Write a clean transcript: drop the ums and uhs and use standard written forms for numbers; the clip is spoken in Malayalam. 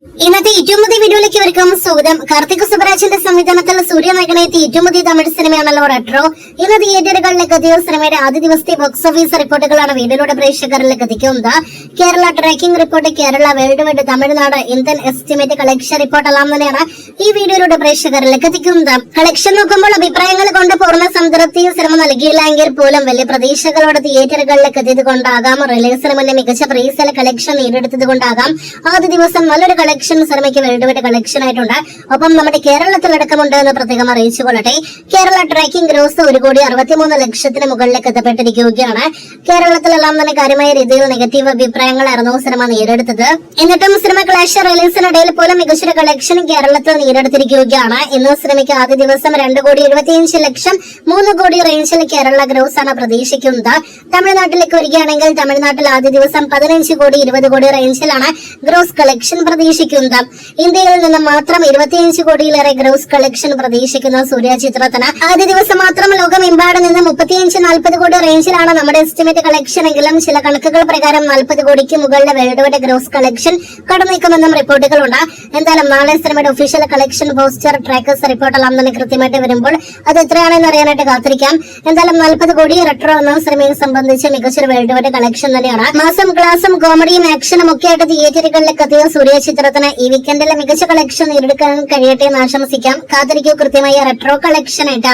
ഇന്നത്തെ ഏറ്റവും പുതിയ വീഡിയോയിലേക്ക് ഇവർക്കും സ്വാഗതം. കാർത്തിക് സുബ്രാജിന്റെ സംവിധാനത്തിൽ സൂര്യനായകനെ എത്തിയ ഏറ്റവും പുതിയ തമിഴ് സിനിമയാണല്ലോ റെട്രോ. ഇന്ന് തിയേറ്ററുകളിലേക്ക് എത്തിയ സിനിമയുടെ ആദ്യ ദിവസത്തെ ബോക്സ് ഓഫീസ് റിപ്പോർട്ടുകളാണ് വീഡിയോയിലൂടെ പ്രേക്ഷകരിലേക്ക് എത്തിക്കുന്നത്. Kerala tracking report, Kerala world wide, Tamil Nadu Indian estimate collection report എല്ലാം തന്നെയാണ് ഈ വീഡിയോയിലൂടെ പ്രേക്ഷകരിലേക്ക് എത്തിക്കുന്നത്. കളക്ഷൻ നോക്കുമ്പോൾ അഭിപ്രായങ്ങൾ കൊണ്ട് പൂർണ്ണ സംതൃപ്തി സിനിമ നൽകിയില്ലെങ്കിൽ പോലും വലിയ പ്രതീക്ഷകളോടെ തിയേറ്ററുകളിലേക്ക് എത്തിയത് കൊണ്ടാകാം, റിലീസിന് മുന്നേ മികച്ച പ്രീസെൽ കളക്ഷൻ നേടിയെടുത്തത് കൊണ്ടാകാം ആദ്യ ദിവസം നല്ലൊരു കളക്ഷൻ സിനിമയ്ക്ക് വേൾഡ് വൈഡ് കളക്ഷൻ ആയിട്ടുണ്ട്. ഒപ്പം നമ്മുടെ കേരളത്തിലടക്കമുണ്ട് എന്ന് പ്രത്യേകം അറിയിച്ചുകൊള്ളട്ടെ. കേരള ട്രാക്കിംഗ് ഗ്രോസ് 1,63,00,000 മുകളിലേക്ക് എത്തപ്പെട്ടിരിക്കുകയാണ്. കേരളത്തിലെല്ലാം തന്നെ കാര്യമായ രീതിയിൽ നെഗറ്റീവ് അഭിപ്രായങ്ങളായിരുന്നു സിനിമ നേരിടുന്നത്. എന്നിട്ടും സിനിമ ക്ലാഷ് റിലീസിനിടയിൽ പോലും മികച്ചൊരു കളക്ഷൻ കേരളത്തിൽ നേരിടുത്തിരിക്കുകയാണ്. ഇന്ന് സിനിമയ്ക്ക് ആദ്യ ദിവസം 2,75,00,000 3 കോടി റേഞ്ചിൽ കേരള ഗ്രോസ് ആണ് പ്രതീക്ഷിക്കുന്നത്. തമിഴ്നാട്ടിലേക്ക് വരികയാണെങ്കിൽ തമിഴ്നാട്ടിൽ ആദ്യ ദിവസം 15 കോടി 20 കോടി റേഞ്ചിലാണ് ഗ്രോസ് കളക്ഷൻ പ്രതീക്ഷിക്കുന്നത്. ഇന്ത്യയിൽ നിന്ന് മാത്രം 25 കോടിയിലേറെ ഗ്രോസ് കളക്ഷൻ പ്രതീക്ഷിക്കുന്ന സൂര്യ ചിത്രത്തിന് ആദ്യ ദിവസം മാത്രം ലോകമെമ്പാട് നിന്ന് 35-40 കോടി റേഞ്ചിലാണ് നമ്മുടെ എസ്റ്റിമേറ്റ് കളക്ഷൻ എങ്കിലും ചില കണക്കുകൾ പ്രകാരം 40 കോടിക്ക് മുകളിലെ വേൾഡ് വൈഡ് ഗ്രോസ് കളക്ഷൻ കടന്നേക്കുമെന്നും റിപ്പോർട്ടുകളുണ്ട്. എന്തായാലും നാളെ സിനിമയുടെ ഒഫീഷ്യൽ കളക്ഷൻ പോസ്റ്റർ ട്രാക്കേഴ്സ് റിപ്പോർട്ടെല്ലാം തന്നെ കൃത്യമായിട്ട് വരുമ്പോൾ അത് എത്രയാണെന്ന് അറിയാനായിട്ട് കാത്തിരിക്കാം. എന്തായാലും 40 കോടി റെട്രോ എന്ന സിനിമയെ സംബന്ധിച്ച് മികച്ചൊരു വേൾഡ് വൈഡ് കളക്ഷൻ തന്നെയാണ്. മാസം ക്ലാസും കോമഡിയും ആക്ഷനും ഒക്കെ ആയിട്ട് തിയേറ്ററുകളിലേക്ക് എത്തിയ സൂര്യ ചിത്രത്തിന് ഈ വീക്കെൻഡിലെ മികച്ച കളക്ഷൻ നേടിയെടുക്കാൻ കഴിയട്ടെ എന്ന് ആശംസിക്കാം. കാത്തിരിക്കൂ കൃത്യമായ റെട്രോ കളക്ഷൻ ആയിട്ട്.